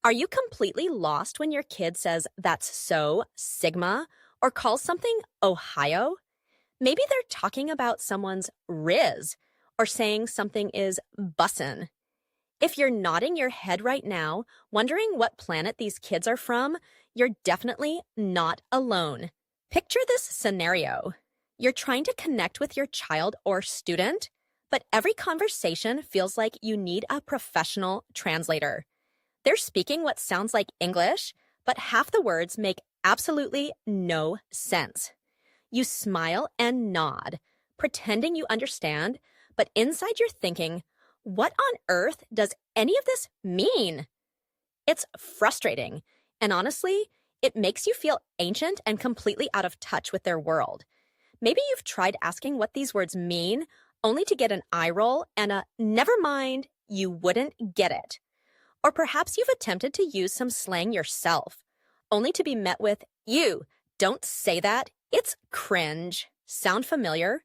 Are you completely lost when your kid says that's so Sigma or calls something Ohio? Maybe they're talking about someone's Rizz or saying something is bussin'. If you're nodding your head right now, wondering what planet these kids are from, you're definitely not alone. Picture this scenario. You're trying to connect with your child or student, but every conversation feels like you need a professional translator. They're speaking what sounds like English, but half the words make absolutely no sense. You smile and nod, pretending you understand, but inside you're thinking, what on earth does any of this mean? It's frustrating, and honestly, it makes you feel ancient and completely out of touch with their world. Maybe you've tried asking what these words mean, only to get an eye roll and a never mind, you wouldn't get it. Or perhaps you've attempted to use some slang yourself, only to be met with, "You, don't say that, it's cringe." Sound familiar?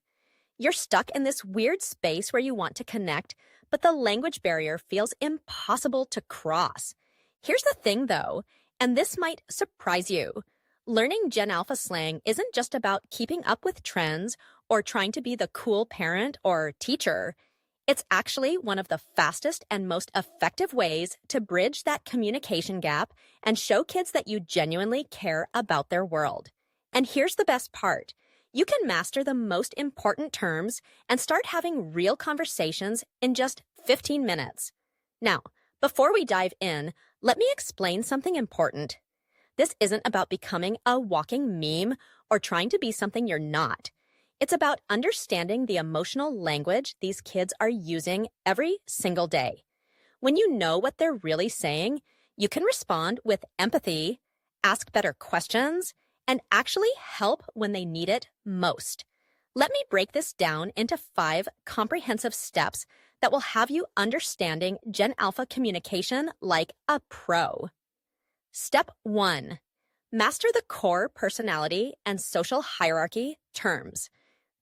You're stuck in this weird space where you want to connect, but the language barrier feels impossible to cross. Here's the thing, though, and this might surprise you. Learning Gen Alpha slang isn't just about keeping up with trends or trying to be the cool parent or teacher. It's actually one of the fastest and most effective ways to bridge that communication gap and show kids that you genuinely care about their world. And here's the best part. You can master the most important terms and start having real conversations in just 15 minutes. Now, before we dive in, let me explain something important. This isn't about becoming a walking meme or trying to be something you're not. It's about understanding the emotional language these kids are using every single day. When you know what they're really saying, you can respond with empathy, ask better questions, and actually help when they need it most. Let me break this down into 5 comprehensive steps that will have you understanding Gen Alpha communication like a pro. Step 1. Master the core personality and social hierarchy terms.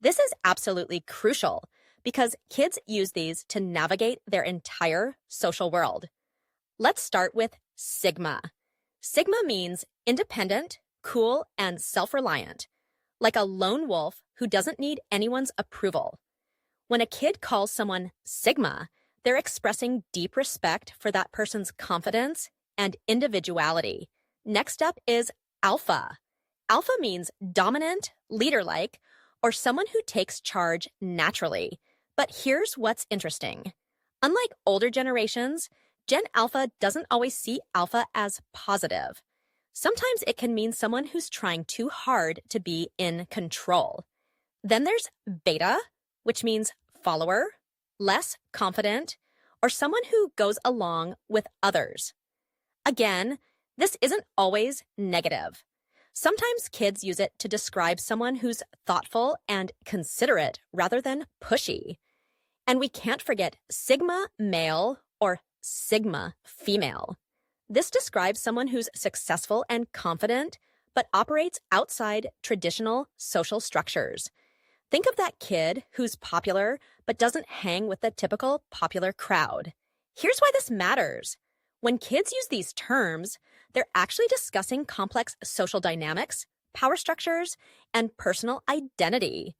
This is absolutely crucial because kids use these to navigate their entire social world. Let's start with Sigma. Sigma means independent, cool, and self-reliant, like a lone wolf who doesn't need anyone's approval. When a kid calls someone Sigma, they're expressing deep respect for that person's confidence and individuality. Next up is Alpha. Alpha means dominant, leader-like, or someone who takes charge naturally. But here's what's interesting. Unlike older generations, Gen Alpha doesn't always see alpha as positive. Sometimes it can mean someone who's trying too hard to be in control. Then there's Beta, which means follower, less confident, or someone who goes along with others. Again, this isn't always negative. Sometimes kids use it to describe someone who's thoughtful and considerate rather than pushy. And we can't forget Sigma male or Sigma female. This describes someone who's successful and confident, but operates outside traditional social structures. Think of that kid who's popular, but doesn't hang with the typical popular crowd. Here's why this matters. When kids use these terms, they're actually discussing complex social dynamics, power structures, and personal identity.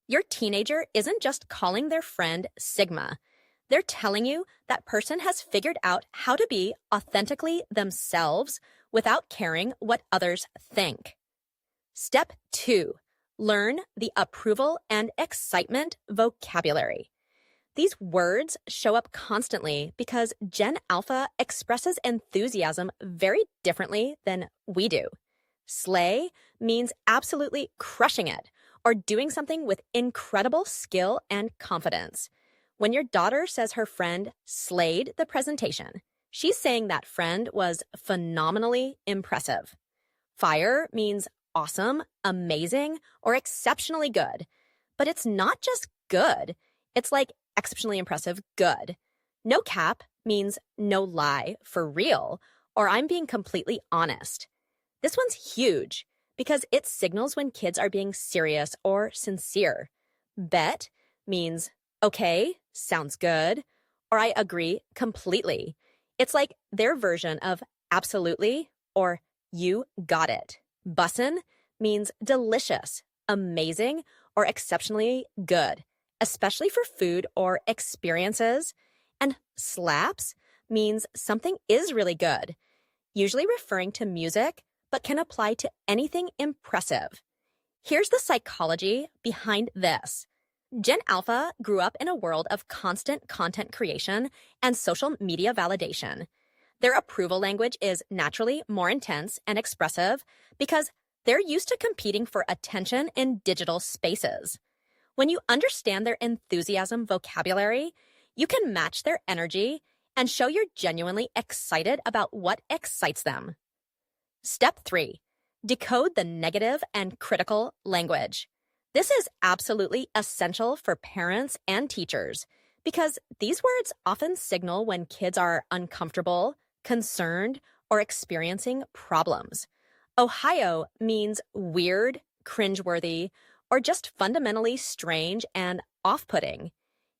Your teenager isn't just calling their friend Sigma. They're telling you that person has figured out how to be authentically themselves without caring what others think. Step 2. Learn the approval and excitement vocabulary. These words show up constantly because Gen Alpha expresses enthusiasm very differently than we do. Slay means absolutely crushing it or doing something with incredible skill and confidence. When your daughter says her friend slayed the presentation, she's saying that friend was phenomenally impressive. Fire means awesome, amazing, or exceptionally good. But it's not just good. It's like exceptionally impressive good. No cap means no lie, for real, or I'm being completely honest. This one's huge because it signals when kids are being serious or sincere. Bet means okay, sounds good, or I agree completely. It's like their version of absolutely or you got it. Bussin' means delicious, amazing, or exceptionally good, especially for food or experiences. And slaps means something is really good, usually referring to music, but can apply to anything impressive. Here's the psychology behind this. Gen Alpha grew up in a world of constant content creation and social media validation. Their approval language is naturally more intense and expressive because they're used to competing for attention in digital spaces. When you understand their enthusiasm vocabulary, you can match their energy and show you're genuinely excited about what excites them. Step 3. Decode the negative and critical language. This is absolutely essential for parents and teachers because these words often signal when kids are uncomfortable, concerned, or experiencing problems. Ohio means weird, cringeworthy, or just fundamentally strange and off-putting.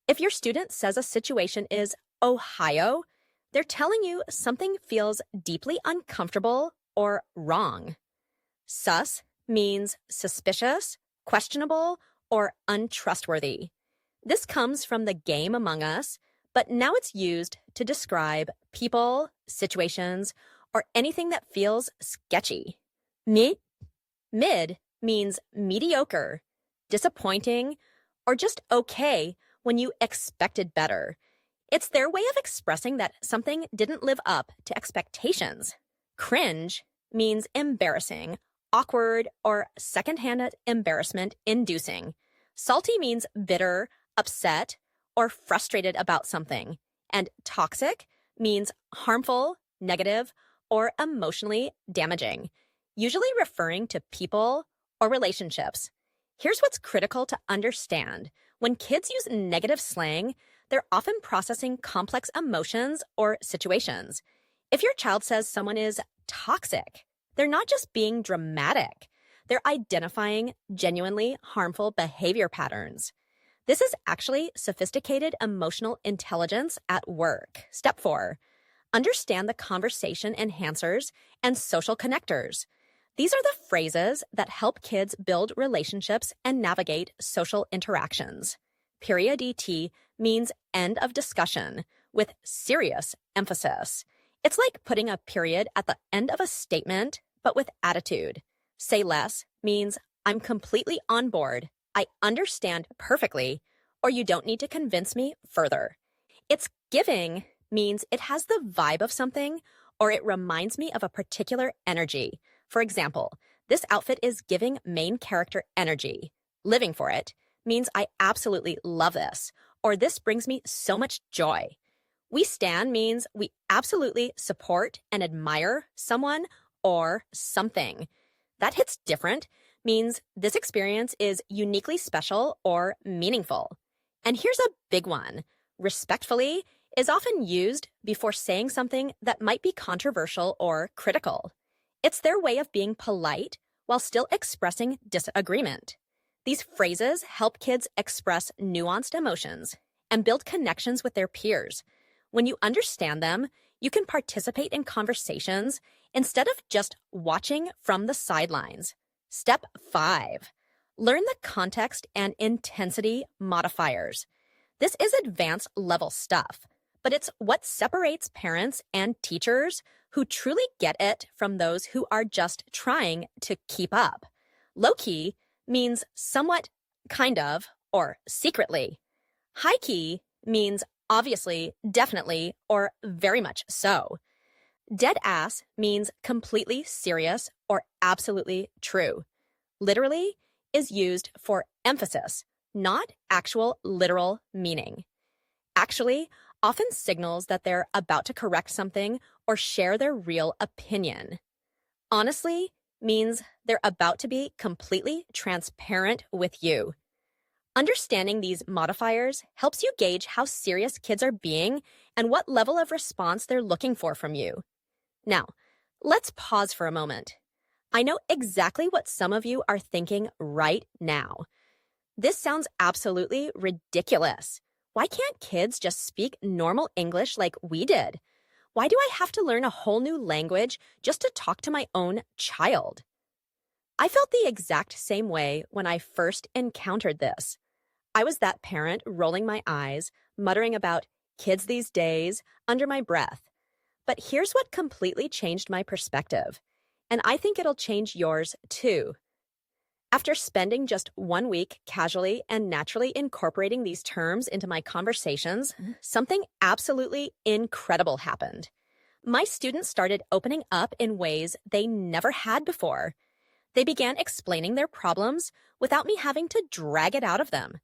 If your student says a situation is Ohio, they're telling you something feels deeply uncomfortable or wrong. Sus means suspicious, questionable, or untrustworthy. This comes from the game Among Us, but now it's used to describe people, situations, or anything that feels sketchy. Mid means mediocre, disappointing, or just okay when you expected better. It's their way of expressing that something didn't live up to expectations. Cringe means embarrassing, awkward, or secondhand embarrassment inducing. Salty means bitter, upset, or frustrated about something. And toxic means harmful, negative, or emotionally damaging, usually referring to people or relationships. Here's what's critical to understand. When kids use negative slang, they're often processing complex emotions or situations. If your child says someone is toxic, they're not just being dramatic. They're identifying genuinely harmful behavior patterns. This is actually sophisticated emotional intelligence at work. Step 4. Understand the conversation enhancers and social connectors. These are the phrases that help kids build relationships and navigate social interactions. Period ET means end of discussion with serious emphasis. It's like putting a period at the end of a statement, but with attitude. Say less means I'm completely on board, I understand perfectly, or you don't need to convince me further. It's giving means it has the vibe of something, or it reminds me of a particular energy. For example, this outfit is giving main character energy. Living for it means I absolutely love this, or this brings me so much joy. We stan means we absolutely support and admire someone or something. That hits different means this experience is uniquely special or meaningful. And here's a big one. Respectfully is often used before saying something that might be controversial or critical. It's their way of being polite while still expressing disagreement. These phrases help kids express nuanced emotions and build connections with their peers. When you understand them, you can participate in conversations instead of just watching from the sidelines. Step 5. Learn the context and intensity modifiers. This is advanced level stuff, but it's what separates parents and teachers who truly get it from those who are just trying to keep up. Low-key means somewhat, kind of, or secretly. High-key means obviously, definitely, or very much so. Dead ass means completely serious or absolutely true. Literally is used for emphasis, not actual literal meaning. Actually often signals that they're about to correct something or share their real opinion. Honestly means they're about to be completely transparent with you. Understanding these modifiers helps you gauge how serious kids are being and what level of response they're looking for from you. Now, let's pause for a moment. I know exactly what some of you are thinking right now. This sounds absolutely ridiculous. Why can't kids just speak normal English like we did? Why do I have to learn a whole new language just to talk to my own child? I felt the exact same way when I first encountered this. I was that parent rolling my eyes, muttering about kids these days under my breath. But here's what completely changed my perspective, and I think it'll change yours too. After spending just 1 week casually and naturally incorporating these terms into my conversations, something absolutely incredible happened. My students started opening up in ways they never had before. They began explaining their problems without me having to drag it out of them.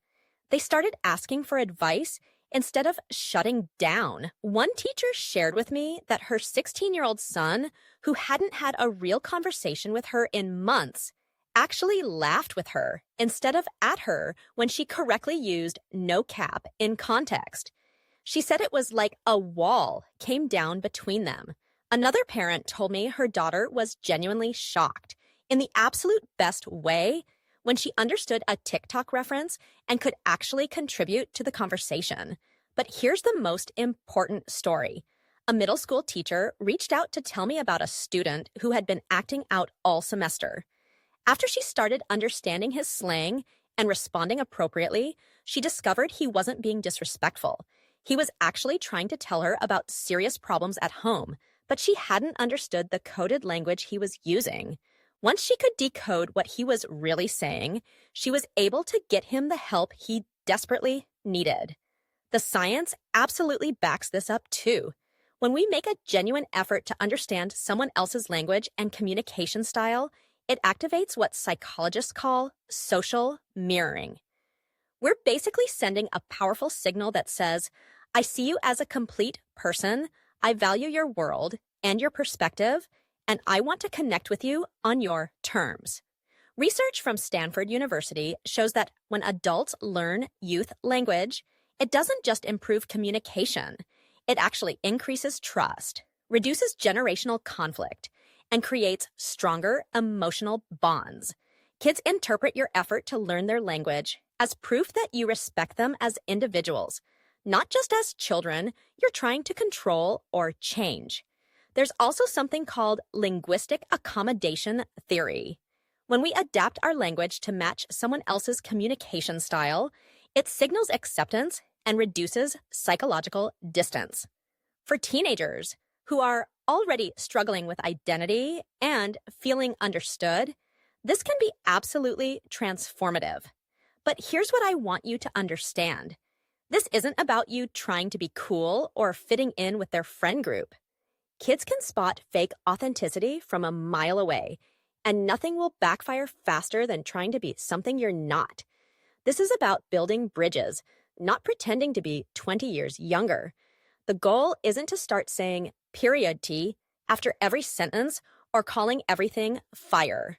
They started asking for advice instead of shutting down. One teacher shared with me that her 16-year-old son, who hadn't had a real conversation with her in months, actually laughed with her instead of at her when she correctly used no cap in context. She said it was like a wall came down between them. Another parent told me her daughter was genuinely shocked, in the absolute best way, when she understood a TikTok reference and could actually contribute to the conversation. But here's the most important story. A middle school teacher reached out to tell me about a student who had been acting out all semester. After she started understanding his slang and responding appropriately, she discovered he wasn't being disrespectful. He was actually trying to tell her about serious problems at home, but she hadn't understood the coded language he was using. Once she could decode what he was really saying, she was able to get him the help he desperately needed. The science absolutely backs this up too. When we make a genuine effort to understand someone else's language and communication style, it activates what psychologists call social mirroring. We're basically sending a powerful signal that says, I see you as a complete person, I value your world and your perspective, and I want to connect with you on your terms. Research from Stanford University shows that when adults learn youth language, it doesn't just improve communication, it actually increases trust, reduces generational conflict, and creates stronger emotional bonds. Kids interpret your effort to learn their language as proof that you respect them as individuals, not just as children you're trying to control or change. There's also something called linguistic accommodation theory. When we adapt our language to match someone else's communication style, it signals acceptance and reduces psychological distance. For teenagers who are already struggling with identity and feeling understood, this can be absolutely transformative. But here's what I want you to understand. This isn't about you trying to be cool or fitting in with their friend group. Kids can spot fake authenticity from a mile away, and nothing will backfire faster than trying to be something you're not. This is about building bridges, not pretending to be 20 years younger. The goal isn't to start saying period T after every sentence or calling everything fire.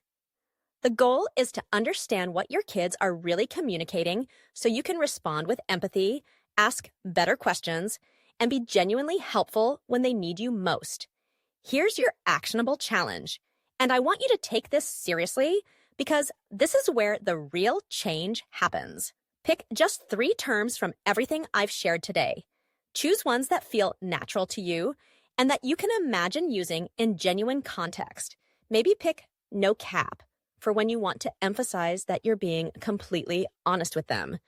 The goal is to understand what your kids are really communicating so you can respond with empathy, ask better questions, and be genuinely helpful when they need you most. Here's your actionable challenge, and I want you to take this seriously because this is where the real change happens. Pick just 3 terms from everything I've shared today. Choose ones that feel natural to you and that you can imagine using in genuine context. Maybe pick no cap for when you want to emphasize that you're being completely honest with them.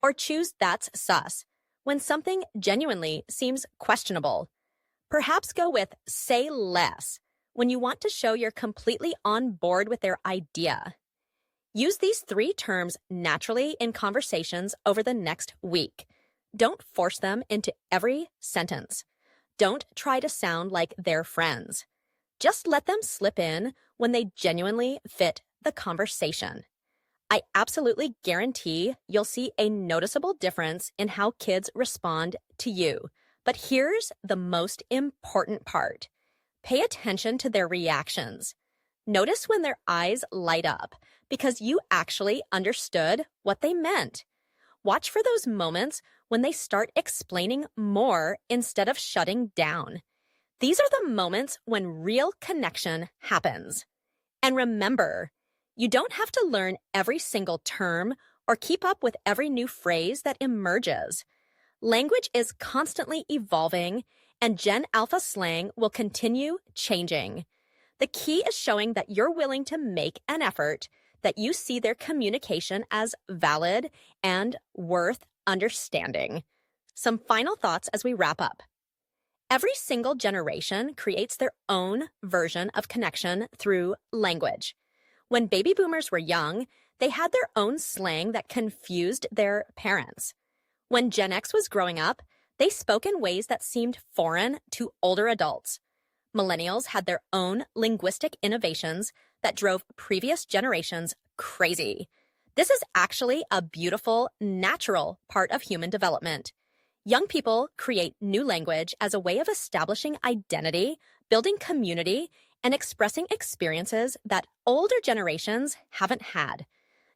Or choose that's sus when something genuinely seems questionable. Perhaps go with say less when you want to show you're completely on board with their idea. Use these 3 terms naturally in conversations over the next week. Don't force them into every sentence. Don't try to sound like their friends. Just let them slip in when they genuinely fit the conversation. I absolutely guarantee you'll see a noticeable difference in how kids respond to you. But here's the most important part. Pay attention to their reactions. Notice when their eyes light up because you actually understood what they meant. Watch for those moments when they start explaining more instead of shutting down. These are the moments when real connection happens. And remember, you don't have to learn every single term or keep up with every new phrase that emerges. Language is constantly evolving, and Gen Alpha slang will continue changing. The key is showing that you're willing to make an effort, that you see their communication as valid and worth understanding. Some final thoughts as we wrap up. Every single generation creates their own version of connection through language. When baby boomers were young, they had their own slang that confused their parents. When Gen X was growing up, they spoke in ways that seemed foreign to older adults. Millennials had their own linguistic innovations that drove previous generations crazy. This is actually a beautiful, natural part of human development. Young people create new language as a way of establishing identity, building community, and expressing experiences that older generations haven't had.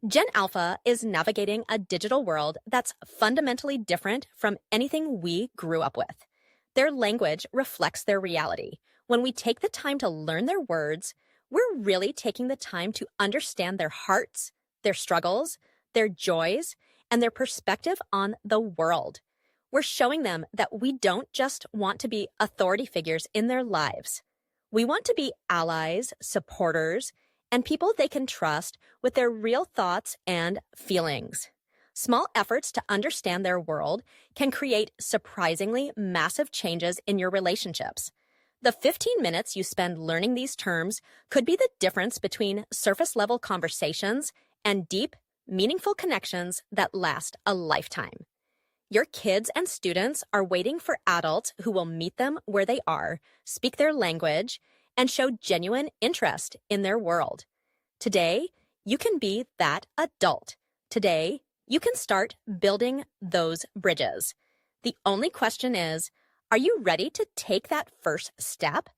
Gen Alpha is navigating a digital world that's fundamentally different from anything we grew up with. Their language reflects their reality. When we take the time to learn their words, we're really taking the time to understand their hearts, their struggles, their joys, and their perspective on the world. We're showing them that we don't just want to be authority figures in their lives. We want to be allies, supporters, and people they can trust with their real thoughts and feelings. Small efforts to understand their world can create surprisingly massive changes in your relationships. The 15 minutes you spend learning these terms could be the difference between surface-level conversations and deep, meaningful connections that last a lifetime. Your kids and students are waiting for adults who will meet them where they are, speak their language, and show genuine interest in their world. Today, you can be that adult. Today, you can start building those bridges. The only question is, are you ready to take that first step?